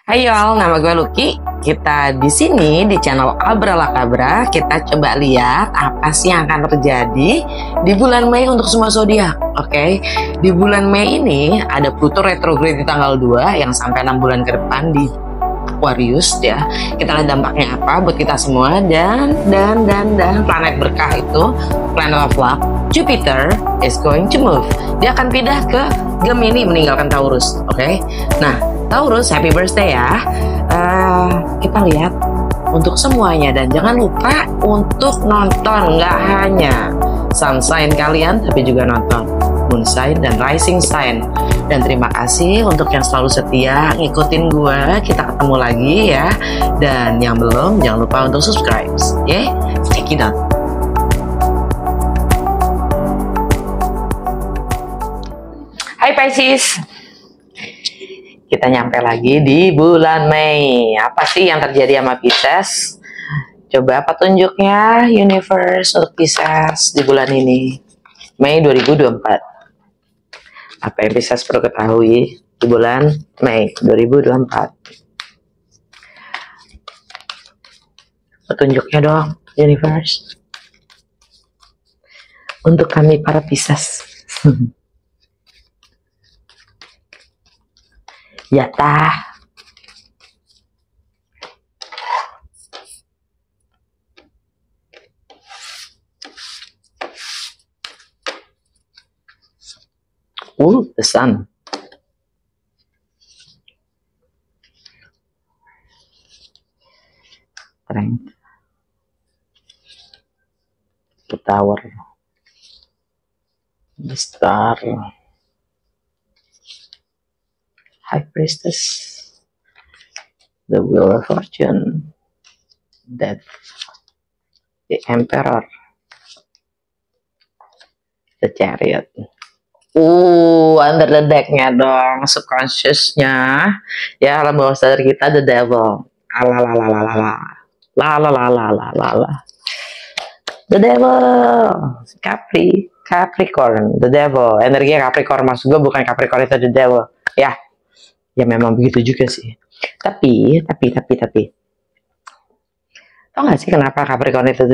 Hai y'all, nama gue Lucky. Kita di sini di channel Abralakabra. Kita coba lihat apa sih yang akan terjadi di bulan Mei untuk semua zodiak. Oke, di bulan Mei ini ada Pluto retrograde di tanggal 2 yang sampai 6 bulan ke depan di Aquarius ya. Kita lihat dampaknya apa buat kita semua dan planet berkah itu, planet of luck, Jupiter is going to move. Dia akan pindah ke Gemini meninggalkan Taurus. Oke. Nah, Taurus, happy birthday ya. Kita lihat untuk semuanya dan jangan lupa untuk nonton, nggak hanya sun sign kalian tapi juga nonton moon sign dan rising sign. Dan terima kasih untuk yang selalu setia ngikutin gue. Kita ketemu lagi ya. Dan yang belum jangan lupa untuk subscribe ya. Check it out. Hai Pisces, kita nyampe lagi di bulan Mei. Apa sih yang terjadi sama Pisces? Coba petunjuknya universe untuk Pisces di bulan ini, Mei 2024. Apa yang Pisces perlu ketahui di bulan Mei 2024? Petunjuknya dong, universe. Untuk kami para Pisces. Ya tah. The sun. Strength. The tower. The star. High priestess, the wheel of fortune, death, the emperor, the chariot. Under the decknya dong, subconsciousnya, ya alam bawah sadar kita, the devil, the devil, Capricorn, the devil, energinya Capricorn, maksud gue bukan Capricorn itu the devil, ya. Ya memang begitu juga sih. Tapi. Tau gak sih kenapa Capricorn itu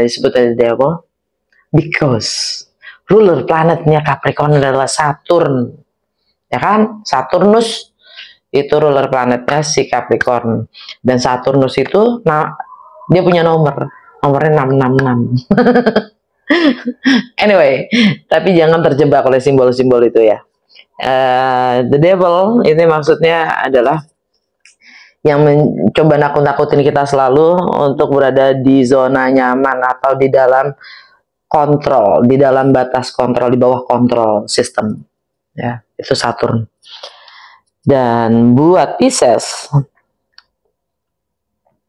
disebut the devil? Because ruler planetnya Capricorn adalah Saturn. Ya kan? Saturnus itu ruler planetnya si Capricorn. Dan Saturnus itu, dia punya nomornya 666. Anyway, tapi jangan terjebak oleh simbol-simbol itu ya. The devil ini maksudnya adalah yang mencoba nakut-nakutin kita selalu untuk berada di zona nyaman atau di dalam kontrol, di dalam batas kontrol, di bawah kontrol sistem ya, itu Saturn. Dan buat Pisces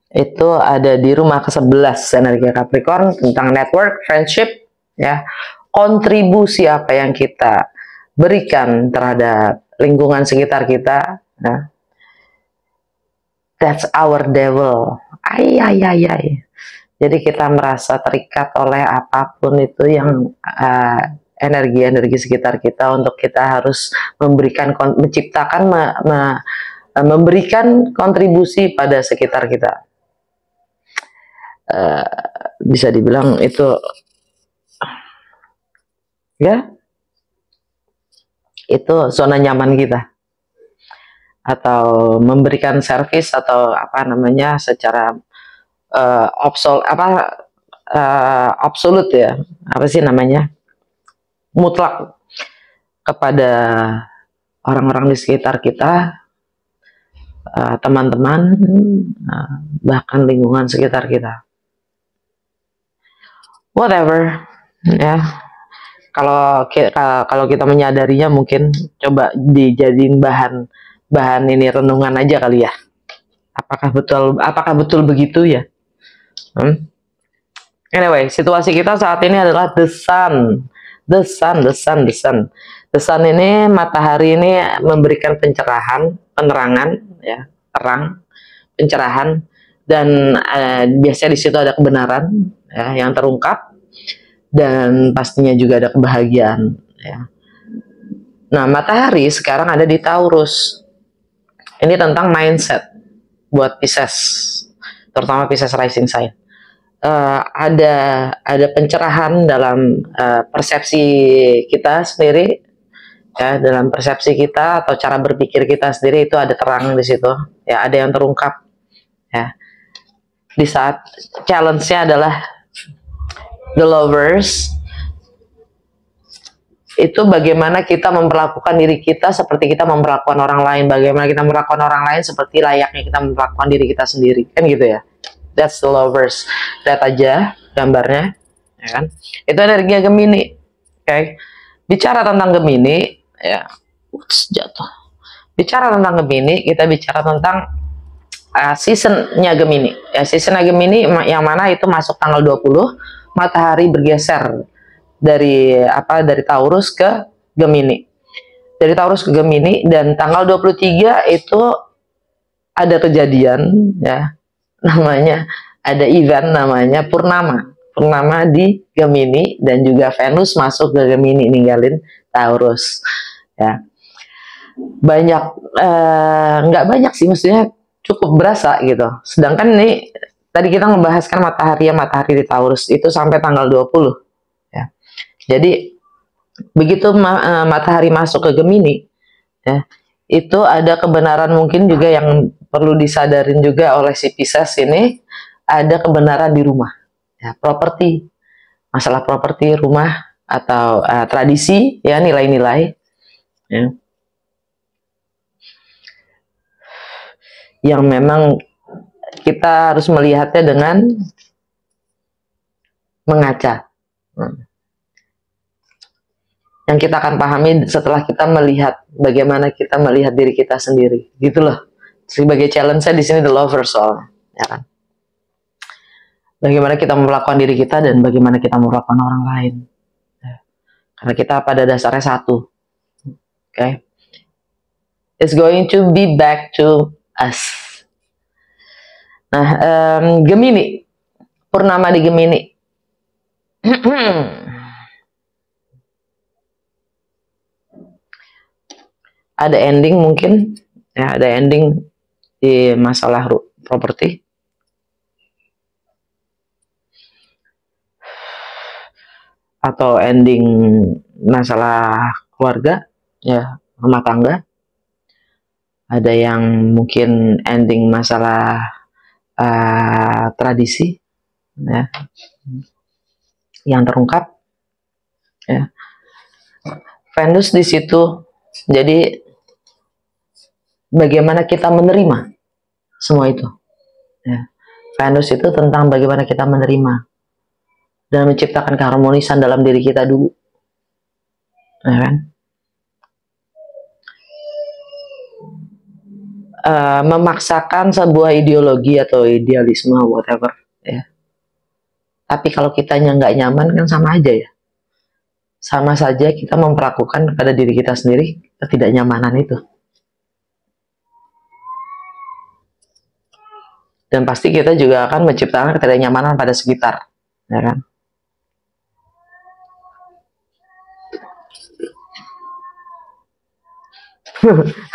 itu ada di rumah ke-11 energi Capricorn tentang network, friendship ya, kontribusi apa yang kita berikan terhadap lingkungan sekitar kita, nah, that's our devil. Jadi kita merasa terikat oleh apapun itu yang energi-energi sekitar kita, untuk kita harus memberikan, menciptakan, memberikan kontribusi pada sekitar kita. Bisa dibilang itu ya, itu zona nyaman kita, atau memberikan servis atau apa namanya secara absolut ya, apa sih namanya, mutlak kepada orang-orang di sekitar kita, teman-teman, bahkan lingkungan sekitar kita, whatever ya. Kalau kita menyadarinya, mungkin coba dijadiin bahan ini renungan aja kali ya. Apakah betul begitu ya? Anyway, situasi kita saat ini adalah the sun. The sun ini, matahari ini memberikan pencerahan, penerangan ya, terang, pencerahan, dan biasanya di situ ada kebenaran ya, yang terungkap. Dan pastinya juga ada kebahagiaan ya. Nah, matahari sekarang ada di Taurus. Ini tentang mindset buat Pisces, terutama Pisces rising sign. Ada pencerahan dalam persepsi kita sendiri, ya, dalam persepsi kita atau cara berpikir kita sendiri, itu ada terang di situ, ya, ada yang terungkap, ya. Di saat challenge-nya adalah the Lovers, itu bagaimana kita memperlakukan diri kita seperti kita memperlakukan orang lain, bagaimana kita memperlakukan orang lain seperti layaknya kita memperlakukan diri kita sendiri, kan gitu ya. That's the Lovers. Lihat aja gambarnya, ya kan? Itu energinya Gemini. Okay? Bicara tentang Gemini, ya, jatuh. Bicara tentang Gemini, kita bicara tentang seasonnya Gemini. Ya, seasonnya Gemini yang mana itu masuk tanggal 20, matahari bergeser dari Taurus ke Gemini. Dari Taurus ke Gemini, dan tanggal 23 itu ada kejadian, ya. Namanya ada event namanya Purnama di Gemini, dan juga Venus masuk ke Gemini ninggalin Taurus, ya. Banyak, nggak banyak sih, maksudnya cukup berasa gitu. Sedangkan nih tadi kita membahaskan matahari di Taurus itu sampai tanggal 20, ya. Jadi begitu matahari masuk ke Gemini, ya, itu ada kebenaran mungkin juga yang perlu disadarin juga oleh si Pisces ini, ada kebenaran di rumah, ya, properti, masalah properti, rumah, atau tradisi, ya, nilai-nilai, ya, yang memang kita harus melihatnya dengan mengaca. Yang kita akan pahami setelah kita melihat bagaimana kita melihat diri kita sendiri, gitu loh. Sebagai challenge saya di sini the Lovers soalnya, ya kan? Bagaimana kita memperlakukan diri kita dan bagaimana kita memperlakukan orang lain, ya. Karena kita pada dasarnya satu, okay? It's going to be back to us. Nah, Gemini, Purnama di Gemini. Ada ending mungkin, ya, ada ending di masalah properti, atau ending masalah keluarga, ya, rumah tangga. Ada yang mungkin ending masalah tradisi, ya, yang terungkap, ya. Venus di situ, jadi bagaimana kita menerima semua itu, ya. Venus itu tentang bagaimana kita menerima dan menciptakan keharmonisan dalam diri kita dulu, ya kan? Memaksakan sebuah ideologi atau idealisme whatever, ya. Tapi kalau kitanya nggak nyaman kan sama aja, ya. Sama saja kita memperlakukan kepada diri kita sendiri ketidaknyamanan itu. Dan pasti kita juga akan menciptakan ketidaknyamanan pada sekitar, ya kan?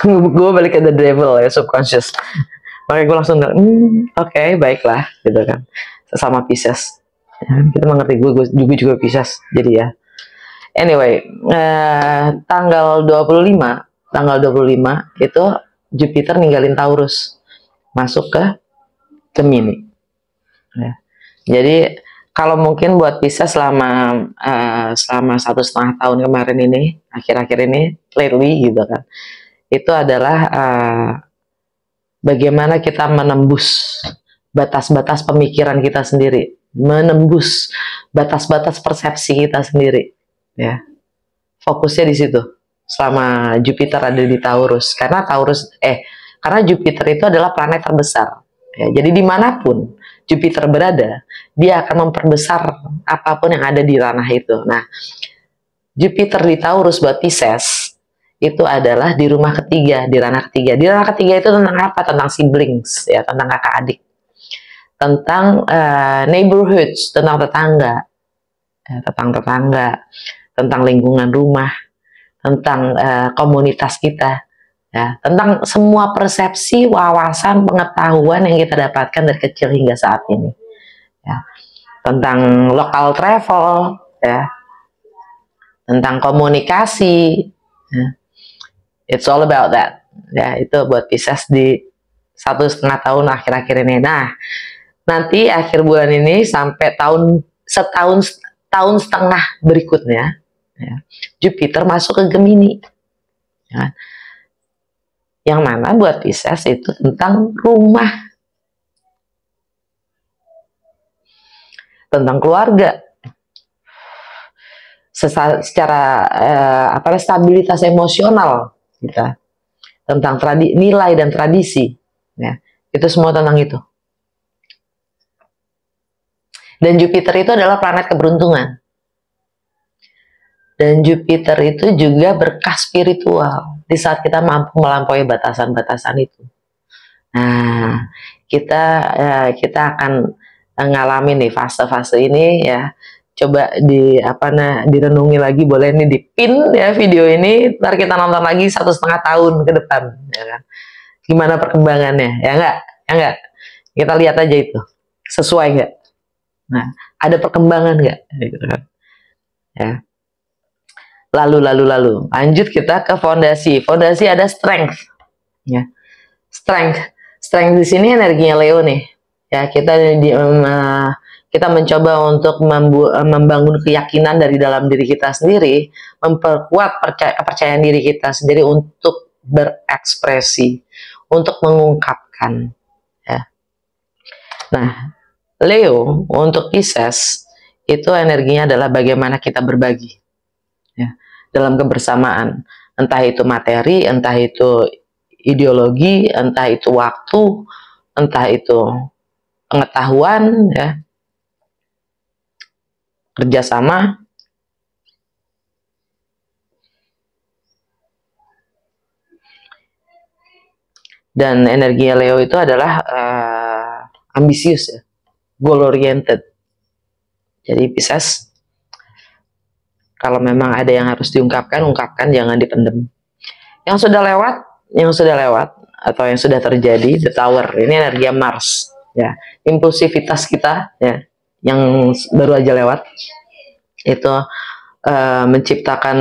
Gue balik ke the devil, ya, subconscious. Makanya gue langsung oke, baiklah, gitu kan. Sesama Pisces, ya, kita mengerti. Gue juga Pisces, jadi ya. Anyway, tanggal 25 itu Jupiter ninggalin Taurus, masuk ke Gemini, ya. Jadi kalau mungkin buat Pisces selama 1,5 tahun kemarin ini, akhir-akhir ini, lately, gitu kan, itu adalah bagaimana kita menembus batas-batas pemikiran kita sendiri, menembus batas-batas persepsi kita sendiri, ya. Fokusnya di situ selama Jupiter ada di Taurus, karena Jupiter itu adalah planet terbesar, ya. Jadi dimanapun Jupiter berada, dia akan memperbesar apapun yang ada di ranah itu. Nah, Jupiter di Taurus buat Pisces itu adalah di rumah ketiga, di ranah ketiga. Di ranah ketiga itu tentang apa? Tentang siblings, ya, tentang kakak adik, tentang neighborhoods, tentang tetangga, ya, tentang lingkungan rumah, tentang komunitas kita, ya, tentang semua persepsi, wawasan, pengetahuan yang kita dapatkan dari kecil hingga saat ini, ya, tentang local travel, ya, tentang komunikasi, ya. It's all about that, ya. Itu buat Pisces di 1,5 tahun akhir-akhir ini. Nah, nanti akhir bulan ini sampai tahun setengah berikutnya, ya, Jupiter masuk ke Gemini, ya, yang mana buat Pisces itu tentang rumah, tentang keluarga, secara stabilitas emosional kita, tentang nilai dan tradisi, ya, itu semua tentang itu. Dan Jupiter itu adalah planet keberuntungan. Dan Jupiter itu juga berkah spiritual di saat kita mampu melampaui batasan-batasan itu. Nah, kita akan ngalamin nih fase-fase ini, ya. Coba direnungi lagi, boleh nih di-pin ya video ini, ntar kita nonton lagi 1,5 tahun ke depan, ya kan? Gimana perkembangannya, ya enggak? Kita lihat aja itu sesuai nggak? Nah, ada perkembangan nggak? Gitu kan? Ya. Lalu lanjut kita ke fondasi. Fondasi ada strength, ya. Strength di sini energinya Leo nih, ya. Kita mencoba untuk membangun keyakinan dari dalam diri kita sendiri, memperkuat kepercayaan diri kita sendiri untuk berekspresi, untuk mengungkapkan, ya. Nah, Leo untuk Pisces itu energinya adalah bagaimana kita berbagi, ya, dalam kebersamaan, entah itu materi, entah itu ideologi, entah itu waktu, entah itu pengetahuan, ya, kerjasama. Dan energi Leo itu adalah ambisius, ya, goal oriented. Jadi Pisces, kalau memang ada yang harus diungkapkan, ungkapkan, jangan dipendem. Yang sudah lewat atau yang sudah terjadi, the Tower, ini energi Mars, ya, impulsivitas kita, ya, yang baru aja lewat itu menciptakan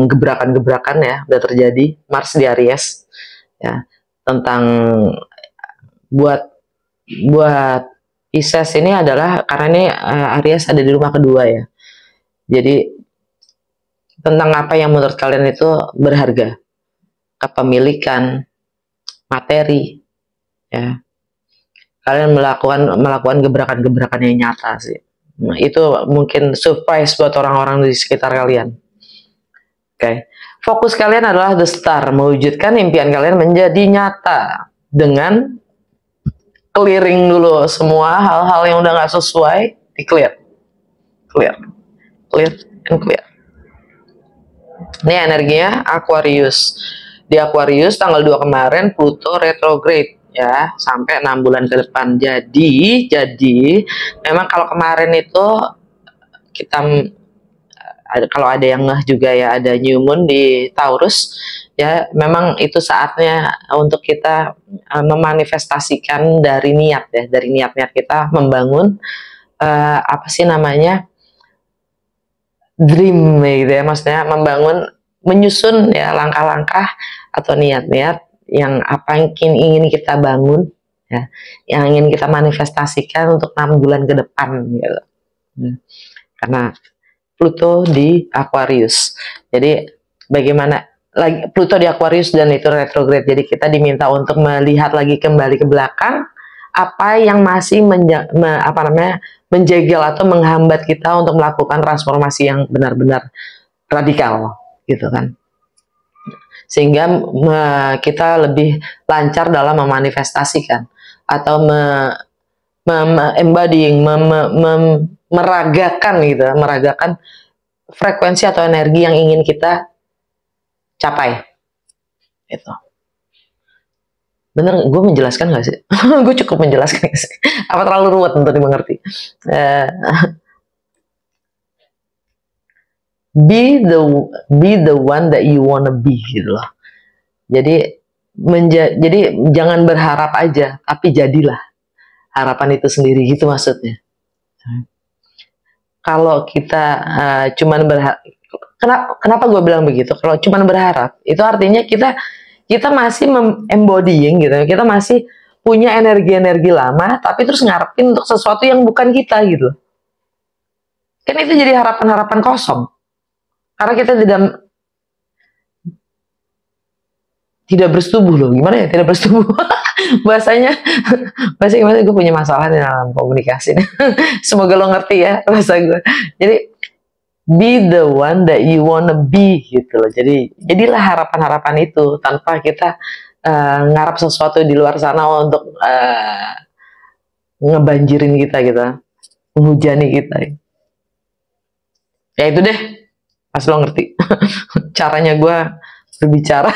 gebrakan-gebrakan, ya, udah terjadi. Mars di Aries, ya, tentang buat Pisces ini adalah karena ini Aries ada di rumah kedua, ya. Jadi tentang apa yang menurut kalian itu berharga, kepemilikan, materi, ya. Kalian melakukan gebrakan-gebrakan yang nyata sih. Nah, itu mungkin surprise buat orang-orang di sekitar kalian. Oke. Fokus kalian adalah the star, mewujudkan impian kalian menjadi nyata dengan clearing dulu semua hal-hal yang udah nggak sesuai, di clear and clear. Ini energinya Aquarius. Di Aquarius tanggal 2 kemarin Pluto retrograde, ya, sampai 6 bulan ke depan. Jadi memang kalau kemarin itu kita kalau ada yang ngeh juga, ya, ada new moon di Taurus, ya, memang itu saatnya untuk kita memanifestasikan dari niat, ya, dari niat-niat kita membangun apa sih namanya, dream, gitu ya, maksudnya menyusun, ya, langkah-langkah atau niat-niat yang apa yang ingin kita bangun, ya, yang ingin kita manifestasikan untuk 6 bulan ke depan, gitu. Karena Pluto di Aquarius, jadi bagaimana lagi Pluto di Aquarius dan itu retrograde, jadi kita diminta untuk melihat lagi kembali ke belakang apa yang masih menjegal atau menghambat kita untuk melakukan transformasi yang benar-benar radikal, gitu kan, sehingga kita lebih lancar dalam memanifestasikan atau meragakan frekuensi atau energi yang ingin kita capai. Itu bener, gue menjelaskan nggak sih? Gue cukup menjelaskan gak sih? Apa terlalu ruwet untuk dimengerti? Be the one that you wanna be, gitu loh. Jadi Jadi jangan berharap aja, tapi jadilah harapan itu sendiri, gitu maksudnya. Kalau kita cuman berharap, kenapa gue bilang begitu? Kalau cuman berharap, itu artinya kita masih embodying gitu, kita masih punya energi-energi lama, tapi terus ngarepin untuk sesuatu yang bukan kita gitu. Kan itu jadi harapan-harapan kosong. Karena kita tidak bersetubuh loh. Gimana ya tidak bersetubuh? bahasanya gimana? Gue punya masalah di dalam komunikasi. Semoga lo ngerti ya bahasa gue. Jadi be the one that you wanna be gitu loh. Jadi jadilah harapan-harapan itu tanpa kita ngarap sesuatu di luar sana untuk ngebanjirin kita gitu, menghujani kita. Ya itu deh, pas lo ngerti caranya gue berbicara.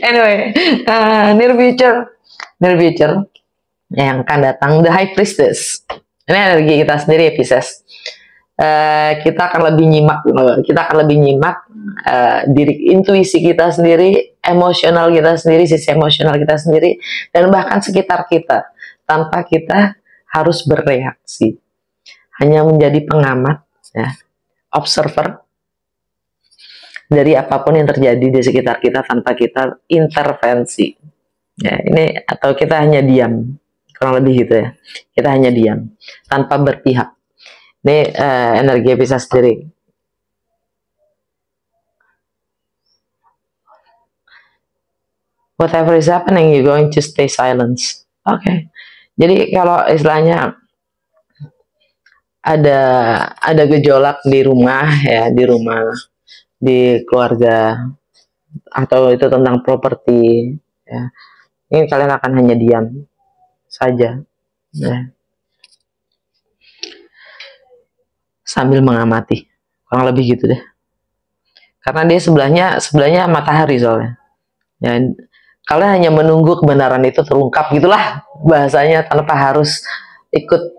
Anyway, near future yang akan datang, the High Priestess. Ini energi kita sendiri ya Pisces. Kita akan lebih nyimak diri, intuisi kita sendiri, emosional kita sendiri, sisi emosional kita sendiri, dan bahkan sekitar kita, tanpa kita harus bereaksi, hanya menjadi pengamat, ya, observer dari apapun yang terjadi di sekitar kita tanpa kita intervensi. Ya, ini atau kita hanya diam, kurang lebih gitu ya. Kita hanya diam tanpa berpihak. Ini energi bisa sendiri. Whatever is happening, you're going to stay silent. Oke. Jadi kalau istilahnya ada gejolak di rumah ya, di keluarga, atau itu tentang properti ya, ini kalian akan hanya diam saja ya, sambil mengamati, kurang lebih gitu deh, karena dia sebelahnya matahari soalnya ya. Kalian hanya menunggu kebenaran itu terungkap gitulah bahasanya, tanpa harus ikut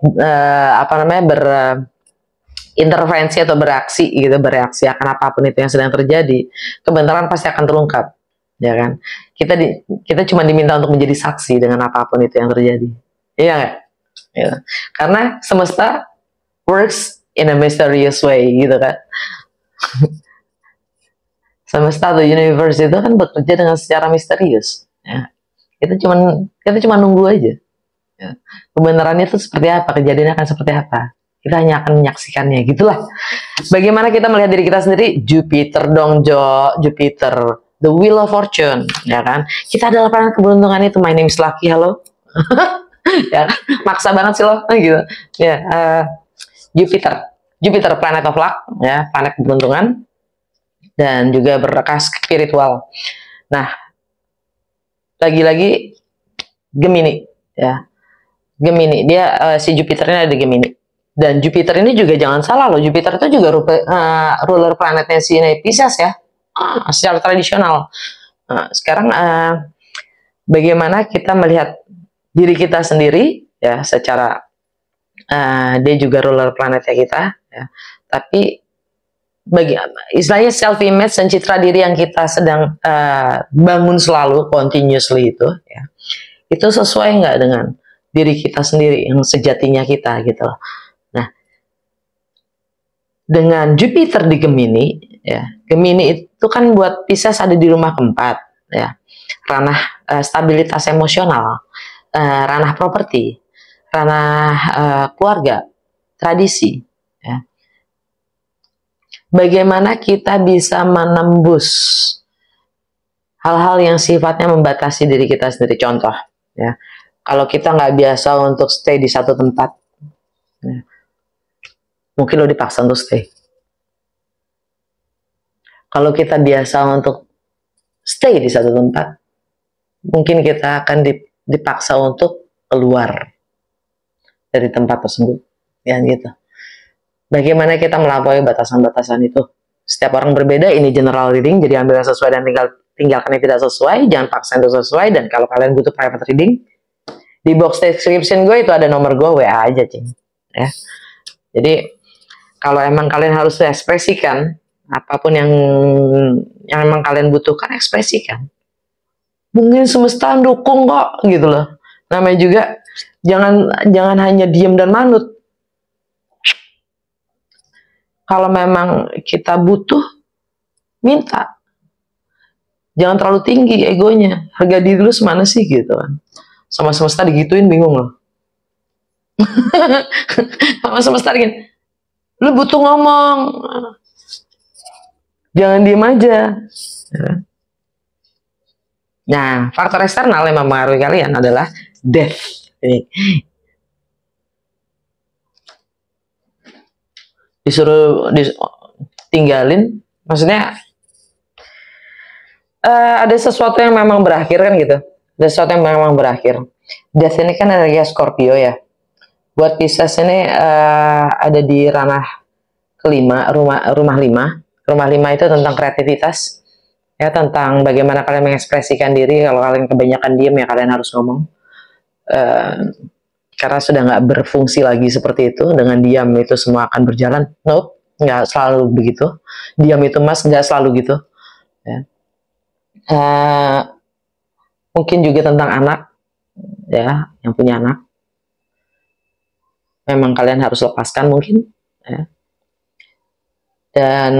intervensi atau bereaksi akan apapun itu yang sedang terjadi. Kebenaran pasti akan terungkap, ya kan? Kita cuma diminta untuk menjadi saksi dengan apapun itu yang terjadi, iya nggak? Ya. Karena semesta works in a mysterious way, gitu kan? Semesta atau universe itu kan bekerja dengan secara misterius, ya. Kita cuma nunggu aja, ya. Kebenarannya itu seperti apa, kejadiannya akan seperti apa, kita hanya akan menyaksikannya, gitulah. Bagaimana kita melihat diri kita sendiri? Jupiter dong, Jupiter, the wheel of fortune, ya kan? Kita adalah planet keberuntungan itu. My name is Lucky, halo. Ya, maksa banget sih lo, gitu. Ya, Jupiter, planet of luck, ya, planet keberuntungan dan juga berkah spiritual. Nah, lagi-lagi Gemini, ya. Gemini, dia si Jupiternya ada di Gemini. Dan Jupiter ini juga jangan salah loh, Jupiter itu juga ruler planetnya si Pisces ya, secara tradisional. Sekarang bagaimana kita melihat diri kita sendiri ya, secara dia juga ruler planetnya kita ya, tapi istilahnya self image dan citra diri yang kita sedang bangun selalu continuously itu ya, itu sesuai nggak dengan diri kita sendiri yang sejatinya kita gitu loh. Nah, dengan Jupiter di Gemini ya, Gemini itu kan buat Pisces ada di rumah keempat ya, ranah stabilitas emosional, ranah properti, ranah keluarga, tradisi ya. Bagaimana kita bisa menembus hal-hal yang sifatnya membatasi diri kita sendiri. Contoh ya, kalau kita nggak biasa untuk stay di satu tempat ya, mungkin lo dipaksa untuk stay. Kalau kita biasa untuk stay di satu tempat, mungkin kita akan dipaksa untuk keluar dari tempat tersebut, ya gitu. Bagaimana kita melampaui batasan-batasan itu? Setiap orang berbeda. Ini general reading, jadi ambil yang sesuai dan tinggalkan yang tidak sesuai. Jangan paksa untuk sesuai. Dan kalau kalian butuh private reading, di box description gue itu ada nomor gue, WA aja, cing. Ya. Jadi kalau emang kalian harus ekspresikan apapun yang emang kalian butuhkan, ekspresikan. Mungkin semesta dukung kok, gitu loh. Namanya juga jangan hanya diem dan manut. Kalau memang kita butuh, minta. Jangan terlalu tinggi egonya. Harga diri lu semana sih, gitu kan. Sama semesta digituin, bingung loh. Sama semesta digituin, lu butuh ngomong, jangan diem aja. Nah, faktor eksternal yang mempengaruhi kalian adalah death. Disuruh tinggalin, maksudnya ada sesuatu yang memang berakhir kan gitu. Ada sesuatu yang memang berakhir. Death ini kan energi Scorpio ya. Buat Pisces ini ada di ranah kelima, rumah lima. Rumah lima itu tentang kreativitas, ya, tentang bagaimana kalian mengekspresikan diri. Kalau kalian kebanyakan diem, ya kalian harus ngomong. Karena sudah nggak berfungsi lagi seperti itu. Dengan diam itu semua akan berjalan. Nope, nggak selalu begitu. Diam itu mas nggak selalu gitu. Ya. Mungkin juga tentang anak, ya, yang punya anak. Memang kalian harus lepaskan mungkin. Ya. Dan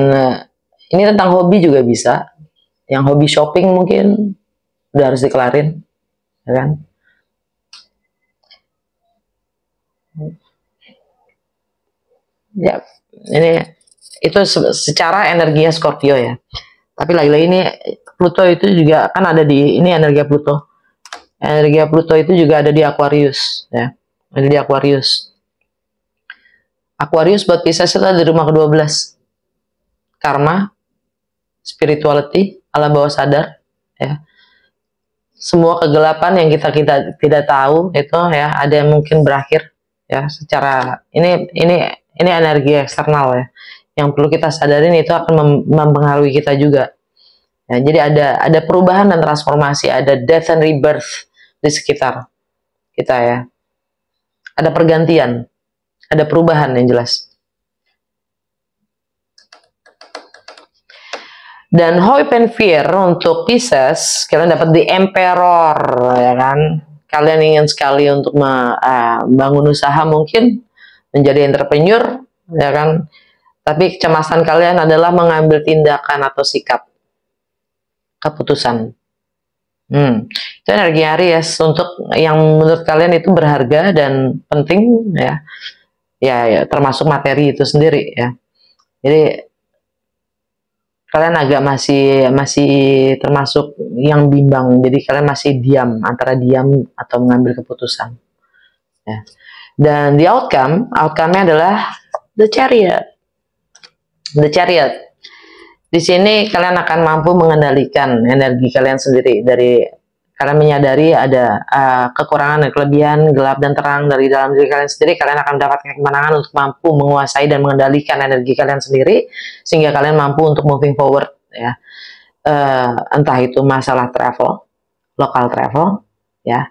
ini tentang hobi juga bisa. Yang hobi shopping mungkin udah harus dikelarin, ya kan? Ya, ini itu secara energinya Scorpio ya. Tapi lagi-lagi ini Pluto itu juga kan ada di ini energi Pluto. Energi Pluto itu juga ada di Aquarius ya. Ada di Aquarius. Aquarius buat Pisces itu ada di rumah ke-12. Karma, spirituality, alam bawah sadar ya. Semua kegelapan yang kita tidak tahu itu ya, ada yang mungkin berakhir ya secara ini energi eksternal ya. Yang perlu kita sadarin itu akan mempengaruhi kita juga. Ya, jadi ada perubahan dan transformasi, ada death and rebirth di sekitar kita ya. Ada pergantian, ada perubahan yang jelas. Dan hope and fear untuk Pisces, kalian dapat the Emperor, ya kan? Kalian ingin sekali untuk membangun usaha mungkin, menjadi entrepreneur, ya kan? Tapi kecemasan kalian adalah mengambil tindakan atau sikap, keputusan. Itu energi Aries untuk yang menurut kalian itu berharga dan penting, ya. Ya, termasuk materi itu sendiri, ya. Jadi kalian agak masih termasuk yang bimbang, jadi kalian masih diam, antara diam atau mengambil keputusan ya. Dan di outcome-nya adalah the Chariot. Di sini kalian akan mampu mengendalikan energi kalian sendiri. Dari kalian menyadari ada kekurangan dan kelebihan, gelap dan terang dari dalam diri kalian sendiri. Kalian akan mendapatkan kemenangan untuk mampu menguasai dan mengendalikan energi kalian sendiri, sehingga kalian mampu untuk moving forward ya. Entah itu masalah travel, local travel ya,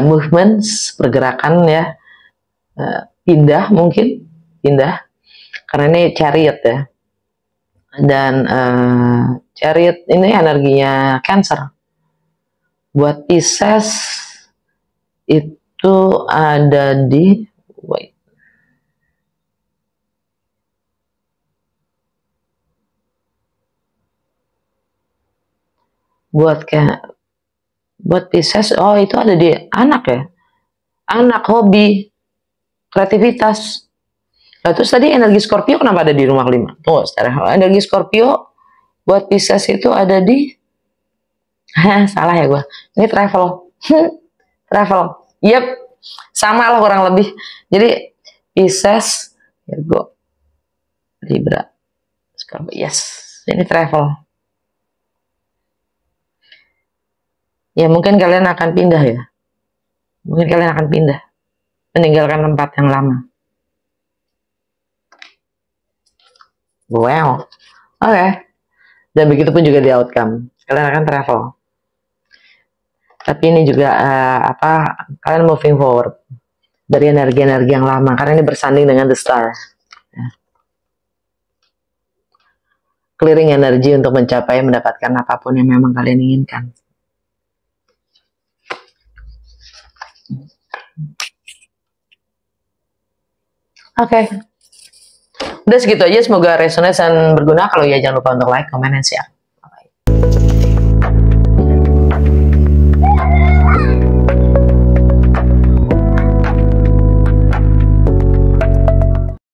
movements, pergerakan ya, pindah karena ini Chariot ya. Dan Chariot ini energinya Cancer. Buat Pisces itu ada di buat Pisces, oh itu ada di anak ya, anak, hobi, kreativitas. Nah, terus tadi energi Scorpio kenapa ada di rumah 5? Tunggu, secara energi Scorpio buat Pisces itu ada di salah ya gue. Ini travel. Travel. Yep. Sama lah kurang lebih. Jadi Pisces, Virgo, Libra, Scorpio. Yes. Ini travel. Ya mungkin kalian akan pindah ya. Mungkin kalian akan pindah. Meninggalkan tempat yang lama. Wow. Oke. Dan begitu pun juga di outcome. Kalian akan travel. Tapi ini juga kalian moving forward dari energi-energi yang lama, karena ini bersanding dengan the star. clearing energi untuk mencapai mendapatkan apapun yang memang kalian inginkan. Oke. Udah segitu aja, semoga resonance dan berguna. Kalau ya jangan lupa untuk like, comment, dan share.